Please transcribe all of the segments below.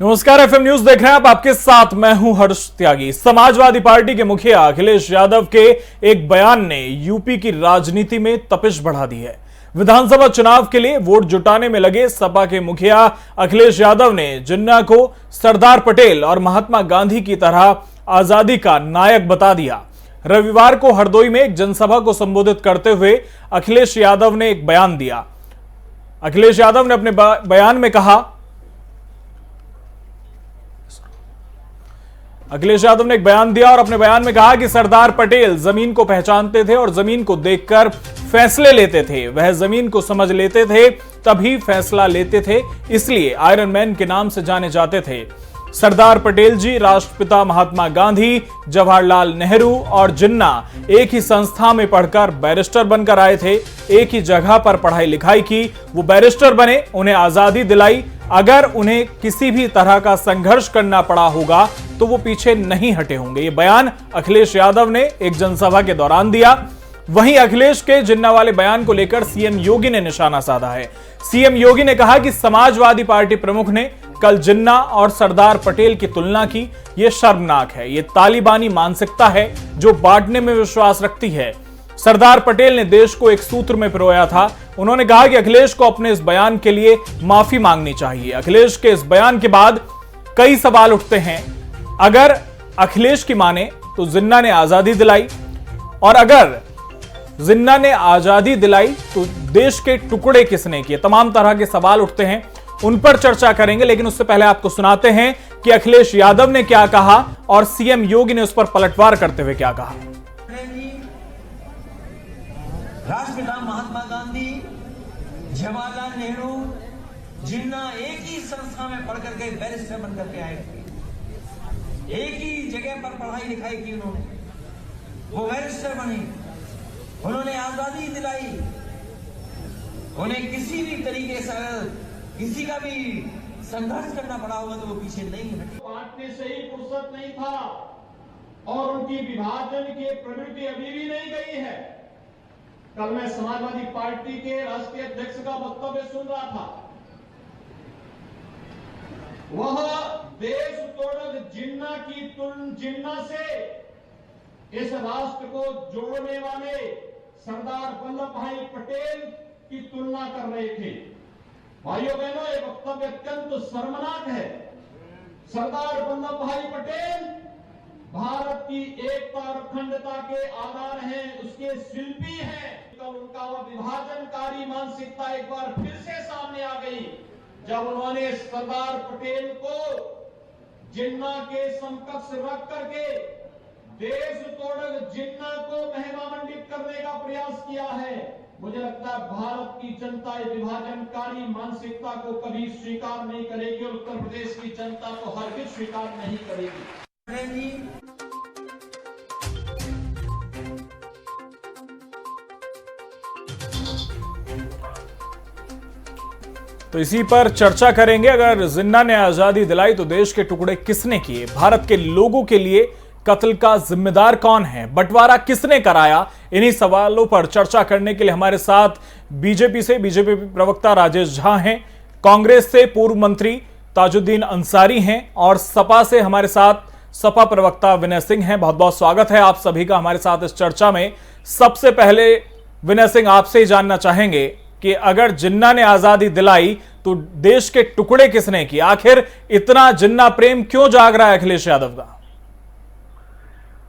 नमस्कार, FM news देख रहे हैं आप। आपके साथ मैं हूं हर्ष त्यागी। समाजवादी पार्टी के मुखिया अखिलेश यादव के एक बयान ने यूपी की राजनीति में तपिश बढ़ा दी है। विधानसभा चुनाव के लिए वोट जुटाने में लगे सपा के मुखिया अखिलेश यादव ने जिन्ना को सरदार पटेल और महात्मा गांधी की तरह आजादी का नायक बता दिया। रविवार को हरदोई में एक जनसभा को संबोधित करते हुए अखिलेश यादव ने एक बयान दिया। अखिलेश यादव ने अपने बयान में कहा, अखिलेश यादव ने एक बयान दिया और अपने बयान में कहा कि सरदार पटेल जमीन को पहचानते थे और जमीन को देखकर फैसले लेते थे। वह जमीन को समझ लेते थे तभी फैसला लेते थे, इसलिए आयरन मैन के नाम से जाने जाते थे। सरदार पटेल जी, राष्ट्रपिता महात्मा गांधी, जवाहरलाल नेहरू और जिन्ना एक ही संस्था में पढ़कर बैरिस्टर बनकर आए थे। एक ही जगह पर पढ़ाई लिखाई की, वो बैरिस्टर बने, उन्हें आजादी दिलाई। अगर उन्हें किसी भी तरह का संघर्ष करना पड़ा होगा तो वो पीछे नहीं हटे होंगे। ये बयान अखिलेश यादव ने एक जनसभा के दौरान दिया। वहीं अखिलेश के जिन्ना वाले बयान को लेकर सीएम योगी ने निशाना साधा है। सीएम योगी ने कहा कि समाजवादी पार्टी प्रमुख ने कल जिन्ना और सरदार पटेल की तुलना की। यह शर्मनाक है। यह तालिबानी मानसिकता है जो बांटने में विश्वास रखती है। सरदार पटेल ने देश को एक सूत्र में पिरोया था। उन्होंने कहा कि अखिलेश को अपने इस बयान के लिए माफी मांगनी चाहिए। अखिलेश के इस बयान के बाद कई सवाल उठते हैं। अगर अखिलेश की माने तो जिन्ना ने आजादी दिलाई, और अगर जिन्ना ने आजादी दिलाई तो देश के टुकड़े किसने किए? तमाम तरह के सवाल उठते हैं, उन पर चर्चा करेंगे। लेकिन उससे पहले आपको सुनाते हैं कि अखिलेश यादव ने क्या कहा और सीएम योगी ने उस पर पलटवार करते हुए क्या कहा। राष्ट्रपिता महात्मा गांधी, जवाहरलाल नेहरू, जिन्ना एक ही संस्था में पढ़ करके बैरिस्टर बनकर के आए थे। एक ही जगह पर पढ़ाई लिखाई की उन्होंने, वो बैरिस्टर बने, उन्होंने आजादी दिलाई। उन्हें किसी भी तरीके से किसी का भी संघर्ष करना पड़ा होगा तो वो पीछे नहीं हटे। बांटने से ही फुर्सत नहीं था और उनकी विभाजन की प्रवृत्ति अभी भी नहीं गई है। कल मैं समाजवादी पार्टी के राष्ट्रीय अध्यक्ष का वक्तव्य सुन रहा था। वह देश तोड़क जिन्ना से इस राष्ट्र को जोड़ने वाले सरदार वल्लभ भाई पटेल की तुलना कर रहे थे। भाइयों बहनों, ये वक्तव्य अत्यंत शर्मनाक है। सरदार वल्लभ भाई पटेल भारत की एकता और अखंडता के आधार हैं, उसके शिल्पी हैं। कल उनका वह विभाजनकारी मानसिकता एक बार फिर से सामने आ गई जब उन्होंने सरदार पटेल को जिन्ना के समकक्ष रख करके देश तोड़क जिन्ना को महिमामंडित करने का प्रयास किया है। मुझे लगता है भारत की जनता इस विभाजनकारी मानसिकता को कभी स्वीकार नहीं करेगी और उत्तर प्रदेश की जनता को हरगिज स्वीकार नहीं करेगी। तो इसी पर चर्चा करेंगे। अगर जिन्ना ने आजादी दिलाई तो देश के टुकड़े किसने किए? भारत के लोगों के लिए कत्ल का जिम्मेदार कौन है? बंटवारा किसने कराया? इन्हीं सवालों पर चर्चा करने के लिए हमारे साथ बीजेपी प्रवक्ता राजेश झा हैं, कांग्रेस से पूर्व मंत्री ताजुद्दीन अंसारी हैं और सपा से हमारे साथ सपा प्रवक्ता विनय सिंह हैं। बहुत बहुत स्वागत है आप सभी का हमारे साथ इस चर्चा में। सबसे पहले विनय सिंह, आपसे ही जानना चाहेंगे कि अगर जिन्ना ने आजादी दिलाई तो देश के टुकड़े किसने किए? आखिर इतना जिन्ना प्रेम क्यों जाग रहा है अखिलेश यादव का?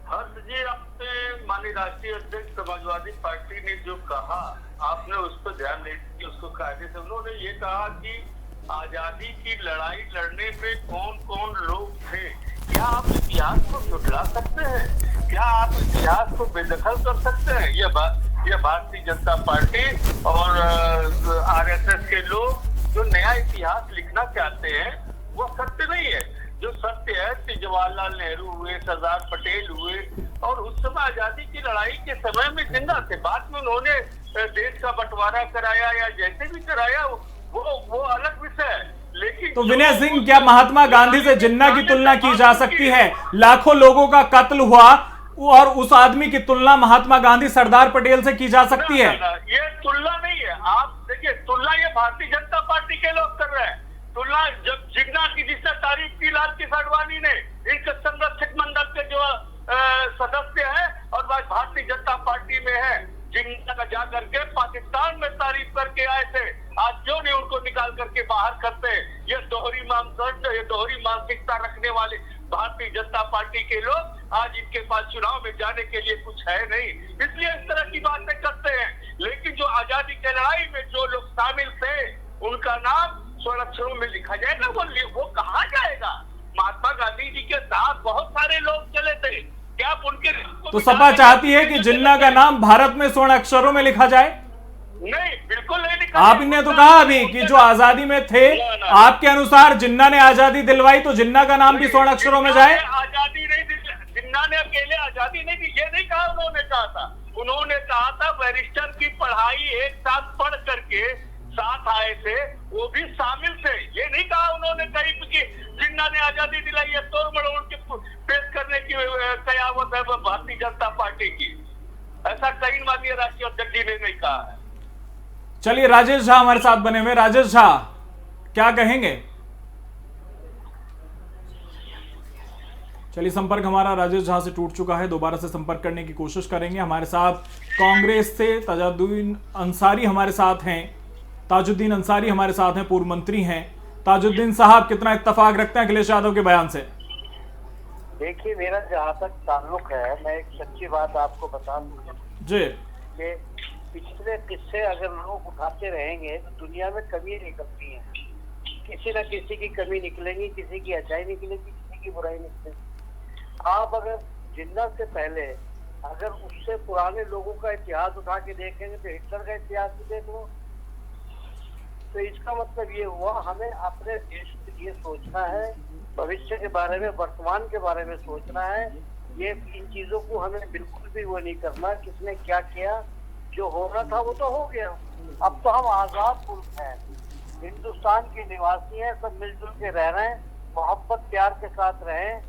हर्ष जी, आपने माननीय राष्ट्रीय अध्यक्ष समाजवादी पार्टी ने जो कहा, आपने उस पर ध्यान नहीं दिया। उसको कायदे से उन्होंने ये कहा कि आजादी की लड़ाई लड़ने में कौन कौन लोग थे। क्या आप इतिहास को झुठला सकते हैं? क्या आप इतिहास को बेदखल कर सकते हैं? यह भारतीय जनता पार्टी और आरएसएस के लोग जो नया इतिहास लिखना चाहते हैं वो सत्य नहीं है। जो सत्य है कि जवाहरलाल नेहरू हुए, सरदार पटेल हुए और उस समय आजादी की लड़ाई के समय में जिन्ना थे। बाद में उन्होंने देश का बंटवारा कराया या जैसे भी कराया वो अलग विषय है। लेकिन तो विनय सिंह, क्या महात्मा गांधी से जिन्ना की तुलना की जा सकती है? लाखों लोगों का कत्ल हुआ और उस आदमी की तुलना महात्मा गांधी, सरदार पटेल से की जा सकती है? ये तुलना नहीं है। आप देखिए, तुलना ये भारतीय जनता पार्टी के लोग कर रहे हैं। तुलना जब जिन्ना की जिसने तारीफ की लाल किशन आडवाणी ने, इनके संरक्षक मंडल के जो सदस्य हैं और वह भारतीय जनता पार्टी में है, जिन्ना का जा करके पाकिस्तान में तारीफ करके आए थे, आज जो ने उनको निकाल करके बाहर करते हैं। ये दोहरी मानसिकता रखने वाले भारतीय जनता पार्टी के लोग आज इनके पास चुनाव में जाने के लिए कुछ है नहीं, इसलिए इस तरह की बातें करते हैं। लेकिन जो आजादी की लड़ाई में जो लोग शामिल थे, उनका नाम स्वर्ण अक्षरों में लिखा जाएगा, वो कहा जाएगा। महात्मा गांधी जी के साथ बहुत सारे लोग चले थे, क्या आप उनके तो सपा चाहती है कि जिन्ना का नाम भारत में स्वर्ण अक्षरों में लिखा जाए? नहीं, बिल्कुल नहीं लिखा। आपने तो कहा अभी कि जो आजादी में थे, आपके अनुसार जिन्ना ने आजादी दिलवाई, तो जिन्ना का नाम भी स्वर्ण अक्षरों में जाए? आजादी नहीं दी, जिन्ना ने अकेले आजादी नहीं दी, ये नहीं कहा। उन्होंने कहा था बैरिस्टर की पढ़ाई एक साथ पढ़ करके साथ आए थे, वो भी शामिल थे। ये नहीं कहा उन्होंने कहीं कि जिन्ना ने आजादी दिलाई है, तोड़ मरोड़ के पेश करने की कयामत है भारतीय जनता पार्टी की। ऐसा कहीं माननीय राष्ट्रीय अध्यक्ष जी ने नहीं कहा है। चलिए, राजेश झा हमारे साथ बने हुए। राजेश झा, क्या कहेंगे? चलिए, संपर्क हमारा राजेश झा से टूट चुका है, दोबारा से संपर्क करने की कोशिश करेंगे। हमारे साथ कांग्रेस से ताजुद्दीन अंसारी हमारे साथ हैं। ताजुद्दीन अंसारी हमारे साथ हैं, पूर्व मंत्री हैं। ताजुद्दीन साहब, कितना इत्तेफाक रखते हैं अखिलेश यादव के बयान से? देखिए, मेरा जहाँ तक ताल्लुक है, मैं एक सच्ची बात आपको बता दूं जी कि पिछले किस्से अगर लोग उठाते रहेंगे तो दुनिया में कमी निकलती है। किसी न किसी की कमी निकलेगी, किसी की अच्छाई निकलेगी, किसी की बुराई निकलेगी। आप अगर जिन्ना से पहले अगर उससे पुराने लोगों का इतिहास उठा के देखेंगे तो हिटलर का इतिहास भी देख लो। तो इसका मतलब ये हुआ, हमें अपने देश के लिए सोचना है, भविष्य के बारे में, वर्तमान के बारे में सोचना है। ये इन चीजों को हमें बिल्कुल भी वो नहीं करना किसने क्या किया। जो होना था वो तो हो गया। अब तो हम आजाद मुल्क हैं, हिंदुस्तान के निवासी हैं, सब मिलजुल के रह रहे हैं, मोहब्बत प्यार के साथ रहें।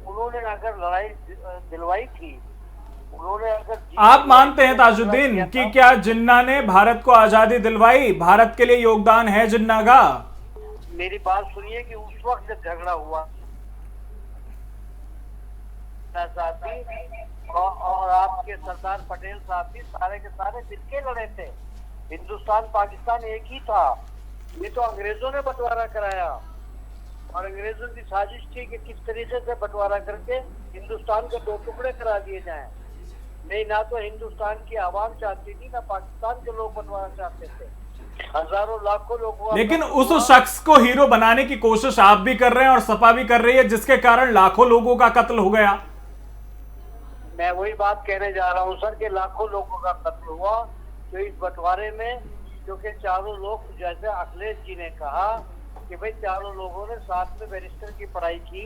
उन्होंने अगर लड़ाई दिलवाई थी, उन्होंने अगर आप मानते हैं ताजुद्दीन कि क्या जिन्ना ने भारत को आजादी दिलवाई? भारत के लिए योगदान है जिन्ना का? मेरी बात सुनिए कि उस वक्त जब झगड़ा हुआ और आपके सरदार पटेल साहब भी सारे के सारे मिलके लड़े थे। हिंदुस्तान पाकिस्तान एक ही था। ये तो अंग्रेजों ने बंटवारा कराया और अंग्रेजों की साजिश थी कि किस तरीके से बंटवारा करके हिंदुस्तान के दो टुकड़े करा दिए जाएं। नहीं, ना तो हिंदुस्तान की आवाम चाहती थी, ना पाकिस्तान के लोग बंटवारा चाहते थे। हजारों लाखों लोग। लेकिन उस शख्स को हीरो बनाने की कोशिश आप भी कर रहे हैं और सपा भी कर रही है, जिसके कारण लाखों लोगों का कत्ल हो गया। मैं वही बात कहने जा रहा हूँ सर कि लाखों लोगों का कत्ल हुआ। तो इस बंटवारे में क्योंकि चारों लोग, जैसे अखिलेश जी ने कहा कि भाई चारों लोगों ने साथ में बैरिस्टर की पढ़ाई की,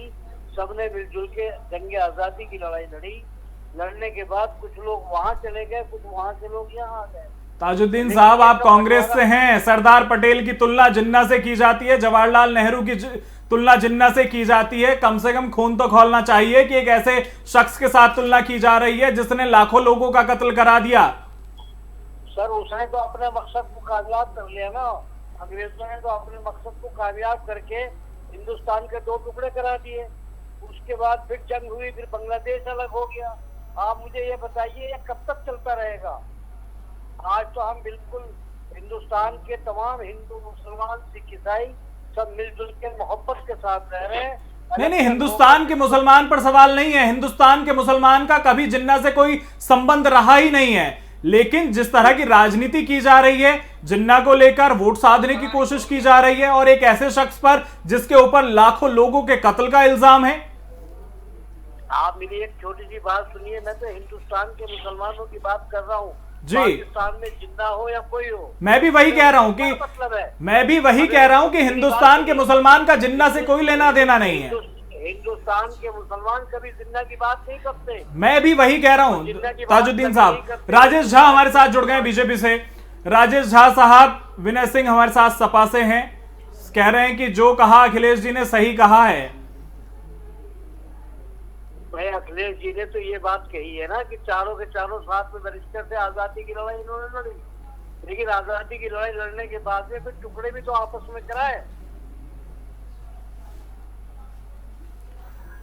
सबने मिलजुल के जंग आजादी की लड़ाई लड़ी। लड़ने के बाद कुछ लोग वहां चले गए, कुछ वहां से लोग यहाँ आ गए। ताजुद्दीन साहब, आप कांग्रेस से हैं, सरदार पटेल की तुलना जिन्ना से की जाती है, जवाहरलाल नेहरू की तुलना जिन्ना से की जाती है। कम से कम खून तो खौलना चाहिए कि एक ऐसे शख्स के साथ तुलना की जा रही है जिसने लाखों लोगों का कत्ल करा दिया। सर, उसने तो अपने मकसद को कामयाब कर लिया ना। अंग्रेजों ने तो अपने मकसद को कामयाब करके हिंदुस्तान के दो टुकड़े करा दिए। उसके बाद फिर जंग हुई, फिर बांग्लादेश अलग हो गया। आप मुझे ये बताइए, ये कब तक चलता रहेगा? आज तो हम बिल्कुल हिंदुस्तान के तमाम हिंदू, मुसलमान, सिख, ईसाई सब मिलजुल के मोहब्बत के साथ रह रहे हैं। नहीं, हिंदुस्तान के मुसलमान पर सवाल नहीं है। हिंदुस्तान के मुसलमान का कभी जिन्ना से कोई संबंध रहा ही नहीं है। लेकिन जिस तरह की राजनीति की जा रही है, जिन्ना को लेकर वोट साधने की कोशिश की जा रही है और एक ऐसे शख्स पर जिसके ऊपर लाखों लोगों के कत्ल का इल्जाम है। आप मेरी एक छोटी सी बात सुनिए। मैं तो हिंदुस्तान के मुसलमानों की बात कर रहा हूँ जी। पाकिस्तान में जिन्ना हो या कोई हो, मैं भी वही कह रहा हूँ कि मतलब है, मैं भी वही कह रहा हूँ कि हिंदुस्तान के मुसलमान का जिन्ना से कोई लेना देना नहीं है। हिंदुस्तान के मुसलमान कभी जिन्ना की बात नहीं करते। मैं भी वही कह रहा हूँ ताजुद्दीन साहब। राजेश झा हमारे साथ जुड़ गए बीजेपी से। राजेश झा साहब, विनय सिंह हमारे साथ सपा से हैं, कह रहे हैं कि जो कहा अखिलेश जी ने सही कहा है। भाई, अखिलेश जी ने तो ये बात कही है ना कि चारों के चारों साथ में बैरिस्टर थे, आजादी की लड़ाई इन्होंने लड़ी। लेकिन आजादी की लड़ाई लड़ने के बाद में फिर टुकड़े भी तो आपस में कराए।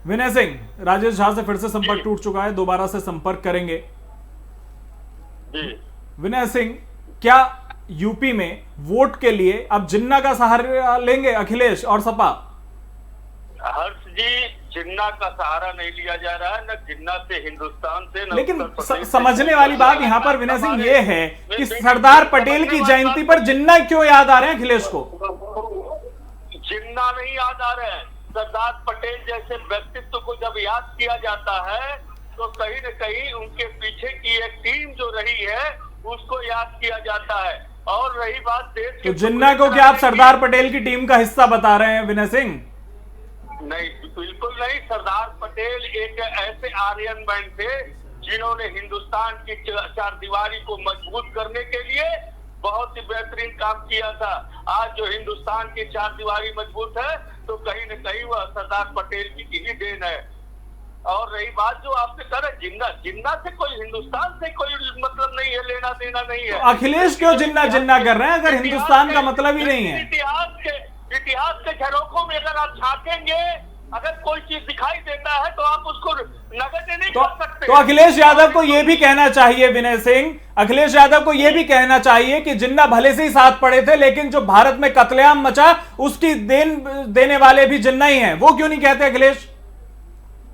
विनय सिंह, राजेश झा से फिर से संपर्क टूट चुका है, दोबारा से संपर्क करेंगे। जी विनय सिंह, क्या यूपी में वोट के लिए अब जिन्ना का सहारा लेंगे अखिलेश और सपा? हर्ष जी, जिन्ना का सहारा नहीं लिया जा रहा है, न जिन्ना से हिंदुस्तान से, न लेकिन उत्तर प्रदेश से। समझने वाली बात यहाँ पर विनय सिंह ये है कि सरदार पटेल की जयंती पर जिन्ना क्यों याद आ रहे हैं अखिलेश को? जिन्ना नहीं याद आ रहे हैं। सरदार पटेल जैसे व्यक्तित्व को जब याद किया जाता है तो कहीं न कहीं उनके पीछे की एक टीम जो रही है उसको याद किया जाता है। और रही बात देश तो जिन्ना को क्या आप सरदार पटेल की टीम का हिस्सा बता रहे हैं विनय सिंह? नहीं, बिल्कुल नहीं। सरदार पटेल एक ऐसे आर्यन मैन थे जिन्होंने हिंदुस्तान की चार दीवारी को मजबूत करने के लिए बहुत ही बेहतरीन काम किया था। आज जो हिंदुस्तान की चार दीवारी मजबूत है तो कहीं न कहीं वह सरदार पटेल की ही देन है। और रही बात जो आपने कहा जिन्ना से कोई, हिंदुस्तान से कोई मतलब नहीं है, लेना देना नहीं है। तो अखिलेश क्यों जिन्ना जिन्ना कर रहे हैं अगर हिंदुस्तान का मतलब ही नहीं है? इतिहास के झरोखों में अगर आप झांकेंगे, अगर कोई चीज दिखाई देता है तो आप उसको नगद नहीं कर सकते। तो अखिलेश यादव को यह भी कहना चाहिए विनय सिंह, अखिलेश यादव को यह भी कहना चाहिए कि जिन्ना भले से ही साथ पड़े थे लेकिन जो भारत में कत्लेआम मचा उसकी देन देने वाले भी जिन्ना ही हैं। वो क्यों नहीं कहते अखिलेश?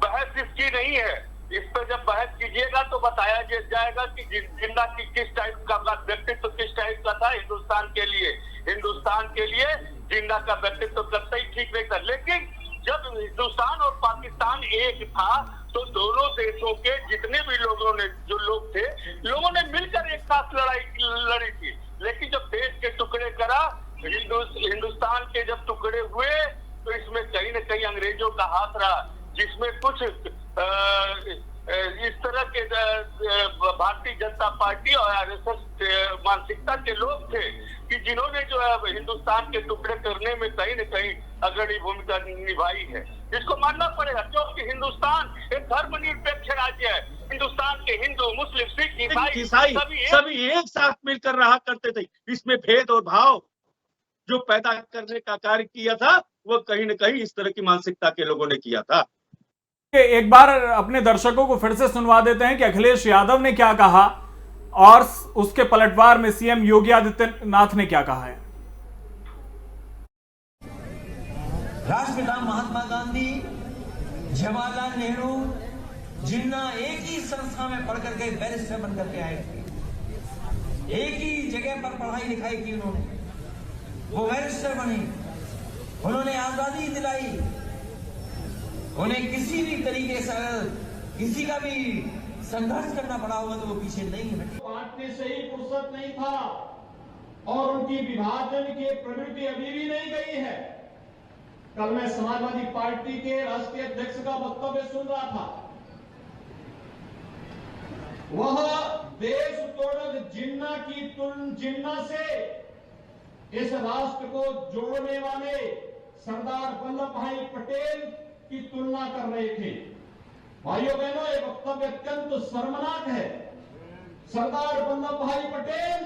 बहस इसकी नहीं है। इस पर जब बहस कीजिएगा तो बताया जाएगा कि जिन्ना की किस टाइप का व्यक्तित्व किस टाइप का था हिंदुस्तान के लिए। हिंदुस्तान के लिए जिन्ना का व्यक्तित्व करता ही ठीक नहीं था। लेकिन जब हिंदुस्तान और पाकिस्तान एक था तो दोनों देशों के जितने भी लोग थे, लोगों ने मिलकर एक साथ लड़ी थी। लेकिन जब देश के टुकड़े करा, हिंदुस्तान के जब टुकड़े हुए तो इसमें कहीं न कहीं अंग्रेजों का हाथ रहा, जिसमें कुछ इस तरह के भारतीय जनता पार्टी और आरएसएस मानसिकता के लोग थे कि जिन्होंने जो है हिंदुस्तान के टुकड़े करने में कहीं न कहीं अग्रणी भूमिका निभाई है। इसको मानना पड़ेगा क्योंकि हिंदुस्तान एक धर्मनिरपेक्ष राज्य है। हिंदुस्तान के हिंदू, मुस्लिम, सिख, ईसाई सभी एक साथ मिलकर रहा करते थे। इसमें भेद और भाव जो पैदा करने का कार्य किया था वो कहीं न कहीं इस तरह की मानसिकता के लोगों ने किया था। एक बार अपने दर्शकों को फिर से सुनवा देते हैं कि अखिलेश यादव ने क्या कहा और उसके पलटवार में सीएम योगी आदित्यनाथ ने क्या कहा है। राष्ट्रपिता महात्मा गांधी, जवाहरलाल नेहरू, जिन्ना एक ही संस्था में पढ़ करके बैरिस्टर बनकर के आए थे। एक ही जगह पर पढ़ाई लिखाई की उन्होंने, वो बैरिस्टर बने, उन्होंने आजादी दिलाई। उन्हें किसी भी तरीके से किसी का भी संघर्ष करना पड़ा होगा तो वो पीछे नहीं है। बांटने से ही फुर्सत नहीं था और उनकी विभाजन की प्रवृत्ति अभी भी नहीं गई है। कल मैं समाजवादी पार्टी के राष्ट्रीय अध्यक्ष का वक्तव्य सुन रहा था। वह देश तोड़क जिन्ना से इस राष्ट्र को जोड़ने वाले सरदार वल्लभ भाई पटेल की तुलना कर रहे थे। भाइयों बहनों, ये वक्तव्य अत्यंत शर्मनाक है। सरदार वल्लभ भाई पटेल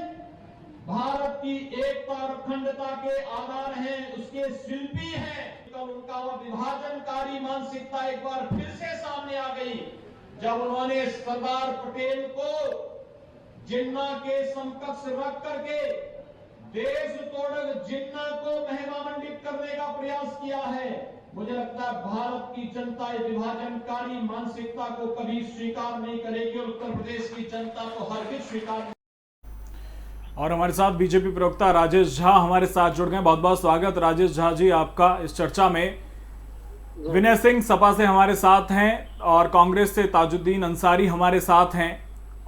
भारत की एकता और अखंडता के आधार हैं, उसके शिल्पी हैं। कल उनका वह विभाजनकारी मानसिकता एक बार फिर से सामने आ गई जब उन्होंने सरदार पटेल को जिन्ना के समकक्ष रख करके देश तोड़क जिन्ना को महिमामंडित करने का प्रयास किया है। मुझे लगता है भारत की जनता ये विभाजनकारी मानसिकता को कभी स्वीकार नहीं करेगी और उत्तर प्रदेश की जनता को हरगिज स्वीकार नहीं। और हमारे साथ बीजेपी प्रवक्ता राजेश झा हमारे साथ जुड़ गए। बहुत बहुत स्वागत राजेश झा जी आपका इस चर्चा में। विनय सिंह सपा से हमारे साथ हैं और कांग्रेस से ताजुद्दीन अंसारी हमारे साथ हैं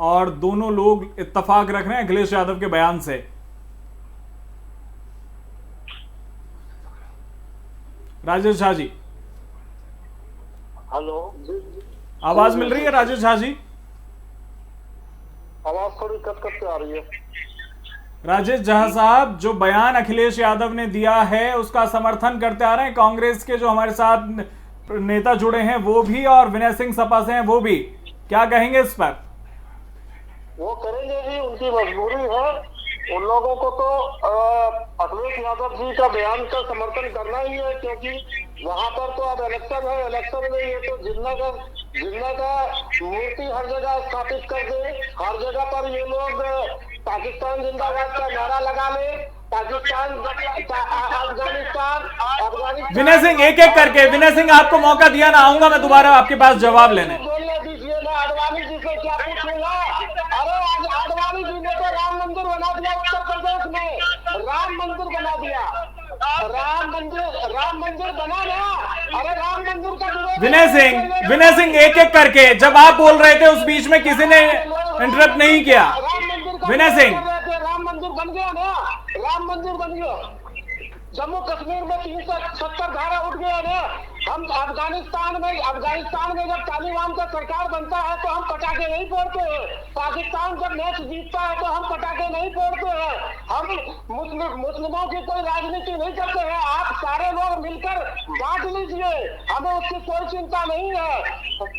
और दोनों लोग इत्तेफाक रख रहे हैं अखिलेश यादव के बयान से। राजेश झा जी, हेलो, आवाज मिल रही है राजेश झा जी? आवाज थोड़ी कट कट के आ रही है। राजेश झा साहब, जो बयान अखिलेश यादव ने दिया है उसका समर्थन करते आ रहे हैं कांग्रेस के जो हमारे साथ नेता जुड़े हैं वो भी और विनय सिंह सपा से हैं वो भी, क्या कहेंगे इस पर? वो करेंगे जी, उनकी मजबूरी है। उन लोगों को तो अखिलेश यादव जी का बयान का समर्थन करना ही है, क्योंकि वहां पर तो अब इलेक्शन है, इलेक्शन में ये तो जिन्ना का मूर्ति हर जगह स्थापित कर दे, हर जगह पर ये लोग पाकिस्तान जिंदाबाद का नारा लगा ले, पाकिस्तान अफगानिस्तान। विनय सिंह एक एक करके, विनय सिंह आपको मौका दिया ना, आऊंगा मैं दोबारा आपके पास जवाब लेने। बोलने दीजिए ना, आडवाणी जी से क्या पूछूंगा? अरे आज आडवाणी जी ने तो राम मंदिर बना दिया उत्तर प्रदेश में, राम मंदिर बना दिया, राम मंदिर बना ना। अरे राम मंदिर का विनय सिंह एक एक करके, जब आप बोल रहे थे उस बीच में किसी ने इंटरप्ट नहीं किया। विनय सिंह, राम मंदिर बन गया ना, राम मंदिर बन गया। जम्मू कश्मीर में 370 धारा उठ गया ना। हम अफगानिस्तान में जब तालिबान का सरकार बनता है तो हम पटाखे नहीं फोड़ते हैं, पाकिस्तान जब मैच जीतता है तो हम पटाखे नहीं फोड़ते हैं, हम मुस्लिमों की कोई राजनीति नहीं करते हैं। आप सारे लोग मिलकर बांट लीजिए, हमें उसकी कोई चिंता नहीं है।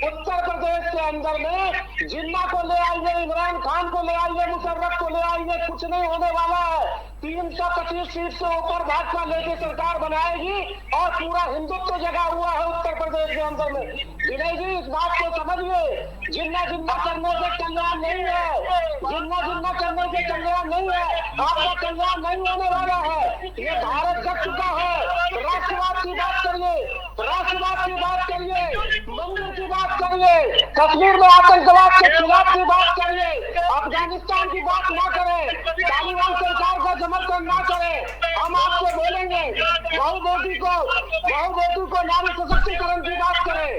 उत्तर प्रदेश के अंदर में जिन्ना को ले आइए, इमरान खान को ले आइए, मुशर्रफ को ले आइए, कुछ नहीं होने वाला है। 325 सीट से ऊपर भाजपा लेके सरकार बनाएगी और पूरा हिंदुत्व जगा हुआ है उत्तर प्रदेश के अंदर में। विनय जी इस बात को समझिए, जिन्ना करने से कल्याण नहीं है, जिन्ना करने से कल्याण नहीं है, आपका कल्याण नहीं होने वाला है। ये भारत जग चुका है। राष्ट्रवाद की बात करिए, मंदिर की बात करिए, कश्मीर में आतंकवाद के खिलाफ की बात करिए, अफगानिस्तान की बात ना करें, तालिबान सरकार का समर्थन ना करें। हम आपसे बोलेंगे बहु बेटी को नारी सशक्तिकरण की बात करें,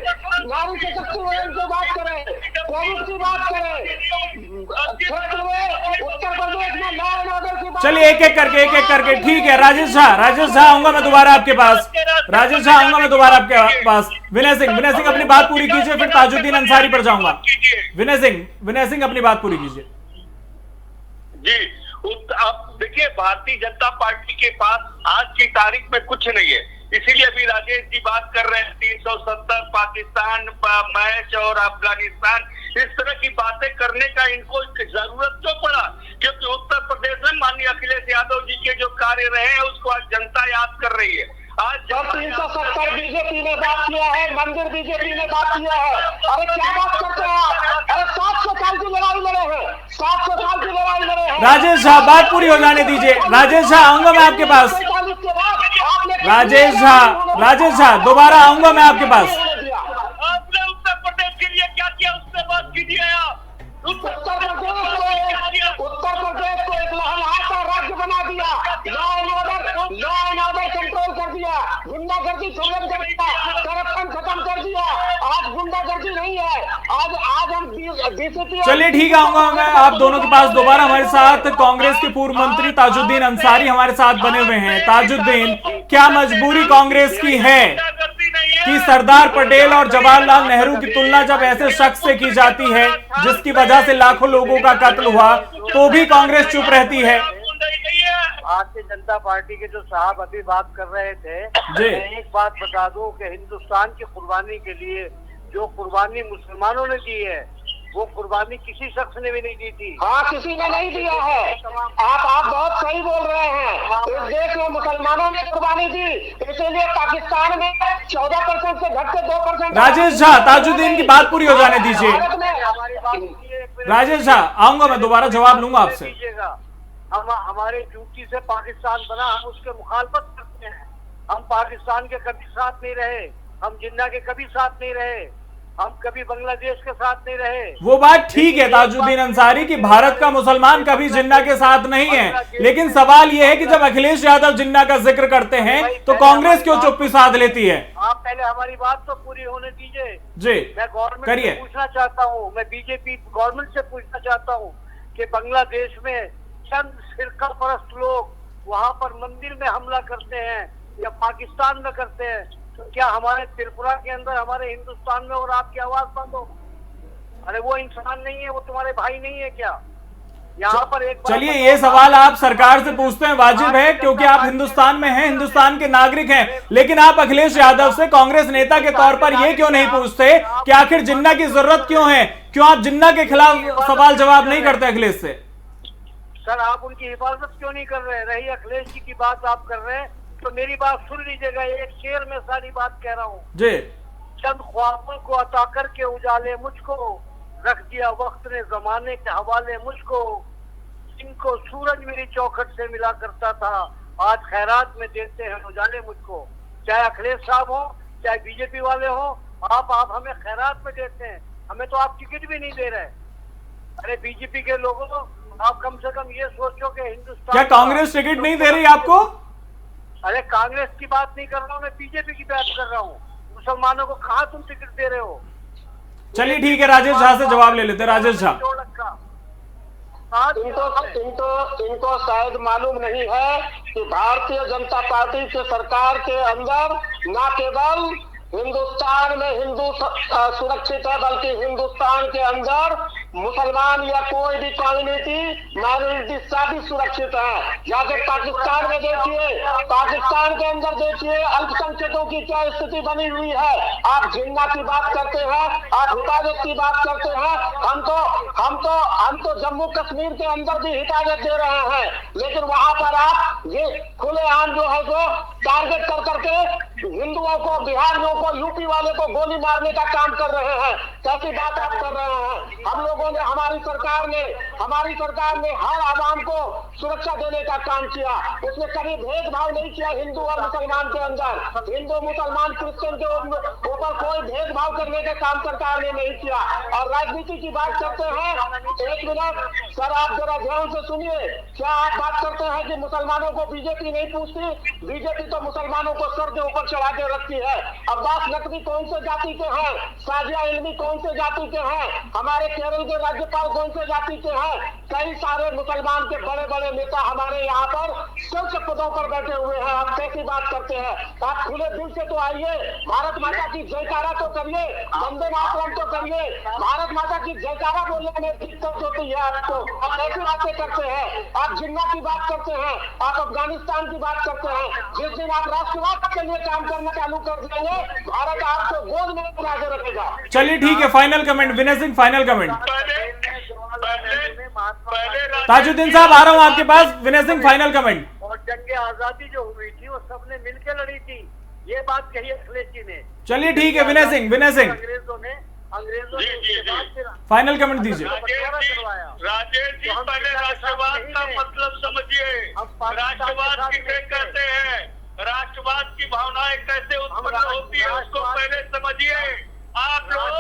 नारी सशक्तिकरण की बात करें, कोविड की बात करें, क्षेत्र में उत्तर प्रदेश में लॉ एंड ऑर्डर की बात। चलिए एक एक करके ठीक है। राजेश झा आऊंगा मैं दोबारा आपके पास, विनय सिंह अपनी बात पूरी कीजिए, फिर ताजुद्दीन अंसारी पर जाऊंगा। विनय सिंह अपनी बात पूरी कीजिए जी। अब देखिए, भारतीय जनता पार्टी के पास आज की तारीख में कुछ नहीं है, इसीलिए अभी राजेश जी बात कर रहे हैं 370 पाकिस्तान मैच और अफगानिस्तान, इस तरह की बातें करने का इनको जरूरत क्यों पड़ा? क्योंकि उत्तर प्रदेश में माननीय अखिलेश यादव जी के जो कार्य रहे हैं उसको आज जनता याद कर रही है। आज 370 बीजेपी ने बात किया है, मंदिर बीजेपी ने बात किया है। अरे क्या बात करते हैं आप? अरे 700 साल की लड़ाई लड़े हैं, 700 साल की लड़ाई लड़े हैं। राजेश झा बात पूरी हो जाने दीजिए। राजेश झा आऊंगा मैं आपके पास, राजेश झा दोबारा आऊंगा मैं आपके पास। आपने उत्तर प्रदेश के लिए क्या किया उससे बात कीजिए आप। उत्तर प्रदेश को एक लहलहाता राज्य बना दिया, लॉ एंड ऑर्डर कंट्रोल कर दिया, गुंडागर्दी खत्म कर दिया, करप्शन खत्म कर दिया। आज गुंडागर्दी नहीं है, आज हम डीसीपी। चलिए ठीक है, आऊंगा मैं आप दोनों के पास दोबारा। हमारे साथ कांग्रेस के पूर्व मंत्री ताजुद्दीन अंसारी हमारे साथ बने हुए हैं। ताजुद्दीन, क्या मजबूरी कांग्रेस की है कि सरदार पटेल और जवाहरलाल नेहरू की तुलना जब ऐसे शख्स से की जाती है जिसकी वजह से लाखों लोगों का कत्ल हुआ, तो भी कांग्रेस चुप रहती है? भारतीय जनता पार्टी के जो साहब अभी बात कर रहे थे, जी। मैं एक बात बता दूं कि हिंदुस्तान की कुर्बानी के लिए जो कुर्बानी मुसलमानों ने दी है, वो कुर्बानी किसी शख्स ने भी नहीं दी थी। हाँ, किसी ने नहीं दिया है। आप बहुत सही बोल रहे हैं। इस देश में मुसलमानों ने कुर्बानी दी, इसीलिए पाकिस्तान में 14% से घट के 2%। राजेश झा, ताजुद्दीन की बात पूरी हो जाने दीजिए। राजेश झा आऊंगा मैं दोबारा, जवाब लूंगा आपसे। हम हमारे ड्यूटी से पाकिस्तान बना, हम उसके मुखालफत करते हैं। हम पाकिस्तान के कभी साथ नहीं रहे, हम जिन्ना के कभी साथ नहीं रहे, हम कभी बांग्लादेश के साथ नहीं रहे। वो बात ठीक है ताजुद्दीन अंसारी की भारत का मुसलमान कभी जिन्ना के साथ नहीं है, लेकिन सवाल ये है कि जब अखिलेश यादव जिन्ना का जिक्र करते हैं तो कांग्रेस क्यों चुप्पी साध लेती है? आप पहले हमारी बात तो पूरी होने दीजिए जी। मैं गवर्नमेंट करिए। से पूछना चाहता हूँ, मैं बीजेपी गवर्नमेंट से पूछना चाहता हूँ कि बांग्लादेश में चंद फिरका परस्त लोग वहाँ पर मंदिर में हमला करते हैं या पाकिस्तान में करते हैं, तो क्या हमारे त्रिपुरा के अंदर, हमारे हिंदुस्तान में और आपकी आवाज बंद हो? अरे वो इंसान नहीं है, वो तुम्हारे भाई नहीं है क्या? यहाँ पर एक चलिए, ये सवाल आप सरकार से पूछते हैं, वाजिब है, क्योंकि आप हिंदुस्तान में हैं, हिंदुस्तान के नागरिक हैं। लेकिन आप अखिलेश यादव से कांग्रेस नेता के तौर पर ये क्यों नहीं पूछते कि आखिर जिन्ना की जरूरत क्यों है? क्यों आप जिन्ना के खिलाफ सवाल जवाब नहीं करते अखिलेश से? सर आप उनकी हिफाजत क्यों नहीं कर रहे हैं? रही अखिलेश जी की बात आप कर रहे हैं तो मेरी बात सुन लीजिएगा, एक शेर में सारी बात कह रहा हूँ। जी। चंद ख्वाबों को अता करके उजाले मुझको, रख दिया वक्त ने जमाने के हवाले मुझको, जिनको सूरज मेरी चौखट से मिला करता था, आज खैरात में देते हैं उजाले मुझको। चाहे अखिलेश साहब हो, चाहे बीजेपी वाले हो, आप हमें खैरात में देते हैं, हमें तो आप टिकट भी नहीं दे रहे। अरे बीजेपी के लोगों, आप कम से कम ये सोचो कि हिंदुस्तान, क्या कांग्रेस टिकट नहीं दे रही आपको? अरे कांग्रेस की बात नहीं कर रहा हूँ मैं, बीजेपी की बात कर रहा हूँ। मुसलमानों को कहाँ तुम टिकट दे रहे हो? चलिए ठीक है, राजेश झा से जवाब ले लेते हैं। राजेश झा, इनको शायद मालूम नहीं है कि भारतीय जनता पार्टी के सरकार के अंदर न केवल हिंदुस्तान में हिंदू सुरक्षित है, बल्कि हिंदुस्तान के अंदर मुसलमान या कोई भी कम्युनिटी माइनॉरिटी सभी सुरक्षित है। जाके पाकिस्तान में देखिए, पाकिस्तान के अंदर देखिए अल्पसंख्यकों की क्या स्थिति बनी हुई है। आप जिन्ना की बात करते हैं, आप हिफाजत की बात करते हैं, हम तो जम्मू कश्मीर के अंदर भी हिफाजत दे रहे हैं, लेकिन वहां पर आप ये खुलेआम जो है जो टारगेट कर करके हिंदुओं को, बिहारियों को, यूपी वाले को गोली मारने का काम कर रहे हैं। कैसी बात आप कर रहे हैं? हम लोगों ने, हमारी सरकार ने हर आवाम को सुरक्षा देने का काम किया। उसने कभी भेदभाव नहीं किया हिंदू और मुसलमान के अंदर। हिंदू, मुसलमान, क्रिश्चियन के ऊपर कोई भेदभाव करने का काम सरकार ने नहीं किया। और राजनीति की बात करते हैं, एक मिनट सर आप जरा ध्यान से सुनिए। क्या आप बात करते हैं कि मुसलमानों को बीजेपी नहीं पूछती? बीजेपी तो मुसलमानों को सर के ऊपर चढ़ा के रखती है। अब्बास नकवी कौन से जाति के हैं? साजिया इल्मी कौन से जाति के हैं? हमारे केरल के राज्यपाल कौन से जाति के हैं? कई सारे मुसलमान के बड़े बड़े नेता हमारे यहाँ पर शीर्ष पदों पर बैठे हुए हैं। आप कैसी बात करते हैं? आप खुले दिल से तो आइए, भारत माता की जयकारा तो करिए, वंदे मातरम तो करिए। भारत माता की जयकारा बोलने में दिक्कत होती है आपको। आप कैसी बातें करते हैं? आप जिन्ना की बात करते हैं, आप अफगानिस्तान की बात करते हैं। जिस दिन आप राष्ट्रवाद के लिए काम करना चालू कर देंगे, भारत आपको गोद में उठा के रखेगा। चलिए ठीक है, final comment Vinay Singh, final comment. Tajuddin साहब आ रहा हूं आपके पास। Vinay Singh final comment. और जंग आजादी जो हुई थी वो सबने मिलकर लड़ी थी, ये बात कही अखिलेश जी ने। चलिए ठीक है, विनय सिंह अंग्रेजों ने फाइनल कमेंट दीजिए। राजेश जी पहले राष्ट्रवाद का मतलब समझिए। राष्ट्रवाद किसे कहते हैं, राष्ट्रवाद की भावनाएं कैसे उत्पन्न होती है उसको पहले समझिए। आप लोग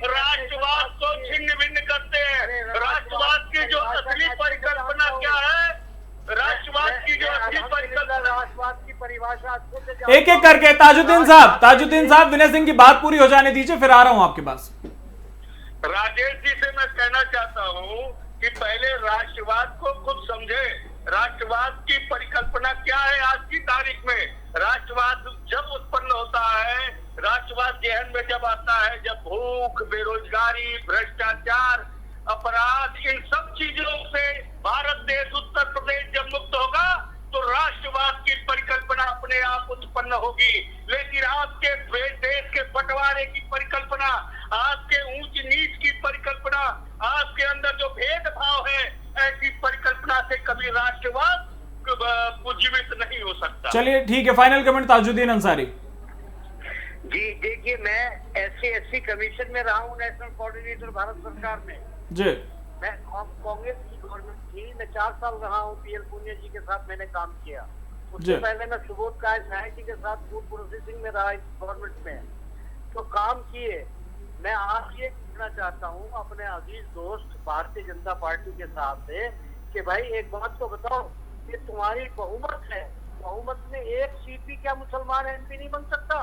राष्ट्रवाद को छिन्न भिन्न करते हैं। राष्ट्रवाद की जो असली परिकल्पना क्या है, राष्ट्रवाद की जो असली परिकल्पना, राष्ट्रवाद की परिभाषा एक एक करके। ताजुद्दीन साहब विनय सिंह की बात पूरी हो जाने दीजिए, फिर आ रहा हूं आपके पास। राजेश जी से मैं कहना चाहता हूं कि पहले राष्ट्रवाद को खुद समझे। राष्ट्रवाद की परिकल्पना क्या है आज की तारीख में? राष्ट्रवाद जब उत्पन्न होता है, राष्ट्रवाद जहन में जब आता है, जब भूख, बेरोजगारी, भ्रष्टाचार, अपराध, इन सब चीजों से भारत देश, उत्तर प्रदेश जब मुक्त होगा तो राष्ट्रवाद की परिकल्पना अपने आप उत्पन्न होगी। लेकिन आपके देश के बंटवारे की परिकल्पना, आपके ऊंच नीच की परिकल्पना, आपके अंदर जो भेदभाव है, ऐसी परिकल्पना से कभी राष्ट्रवाद जीवित नहीं हो सकता। चलिए ठीक है, फाइनल कमेंट ताजुद्दीन अंसारी जी। देखिए, मैं SC कमीशन में रहा हूँ, नेशनल कोऑर्डिनेटर भारत सरकार में जी। मैं कांग्रेस की गवर्नमेंट थी, मैं 4 साल रहा हूँ। PL पुनिया जी के साथ मैंने काम किया। उससे पहले मैं सुबोध काय जी के साथ फूड प्रोसेसिंग में रहा इस गवर्नमेंट में, तो काम किए। मैं आज ये पूछना चाहता हूँ अपने अजीज दोस्त भारतीय जनता पार्टी के साथ से कि भाई एक बात तो बताओ, ये तुम्हारी बहुमत है, बहुमत में एक सीट भी क्या मुसलमान MP नहीं बन सकता?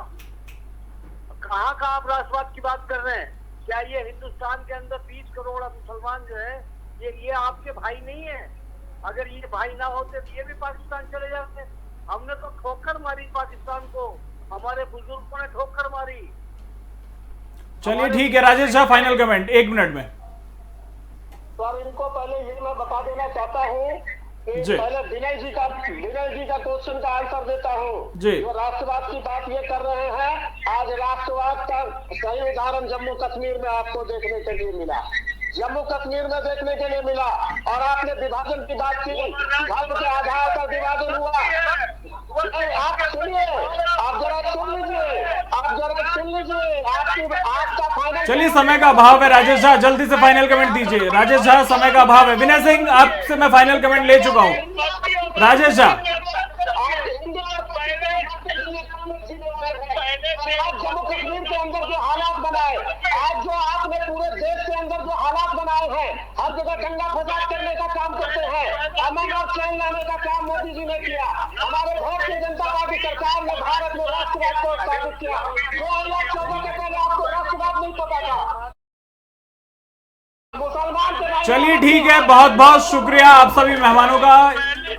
कहाँ का आप राष्ट्रवाद की बात कर रहे हैं? क्या ये हिंदुस्तान के अंदर 20 करोड़ मुसलमान जो है ये आपके भाई नहीं है? अगर ये भाई ना होते तो ये भी पाकिस्तान चले जाते। हमने तो ठोकर मारी पाकिस्तान को, हमारे बुजुर्गों ने ठोकर मारी। चलिए ठीक है, Rajesh Jha final comment 1 minute में। तो इनको पहले ये मैं बता देना चाहता हूँ, पहले विनय जी का क्वेश्चन का आंसर देता हूँ। जो राष्ट्रवाद की बात ये कर रहे हैं, आज राष्ट्रवाद का सही उदाहरण जम्मू कश्मीर में आपको देखने के लिए मिला। जम्मू कश्मीर में देखने के लिए मिला। और आपने विभाजन की बात की, धर्म के आधार पर विभाजन हुआ। आप सुनिए, आप जरा सुन लीजिए, आपका फाइनल। चलिए, समय का अभाव है। राजेश झा जल्दी से फाइनल कमेंट दीजिए। राजेश झा, समय का अभाव है। विनय सिंह, आपसे मैं फाइनल कमेंट ले चुका हूं। राजेश झा, जम्मू कश्मीर के अंदर जो हालात बनाए, आज जो आपने पूरे देश के अंदर जो हालात बनाए हैं, हर जगह दंगा फसाद करने का काम करते हैं, अमन और चैन लाने का काम मोदी जी ने किया। हमारे भारतीय जनता पार्टी सरकार ने भारत में राष्ट्रवाद को स्थापित किया। 2014 के पहले आपको राष्ट्रवाद नहीं पता था। मुसलमान, चलिए ठीक है, बहुत बहुत शुक्रिया आप सभी मेहमानों का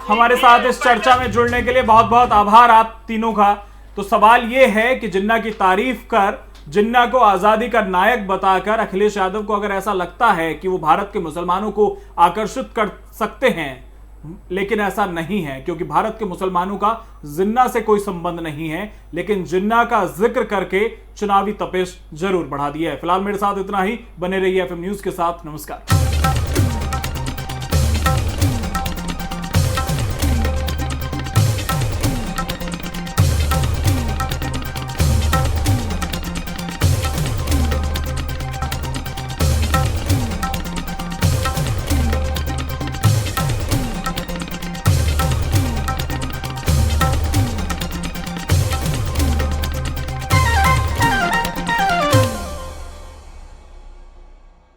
हमारे साथ इस चर्चा में जुड़ने के लिए। बहुत बहुत आभार आप तीनों का। तो सवाल यह है कि जिन्ना की तारीफ कर, जिन्ना को आजादी का नायक बताकर अखिलेश यादव को अगर ऐसा लगता है कि वो भारत के मुसलमानों को आकर्षित कर सकते हैं, लेकिन ऐसा नहीं है, क्योंकि भारत के मुसलमानों का जिन्ना से कोई संबंध नहीं है, लेकिन जिन्ना का जिक्र करके चुनावी तपिश जरूर बढ़ा दिया है। फिलहाल मेरे साथ इतना ही। बने रहिए एफएम न्यूज के साथ। नमस्कार।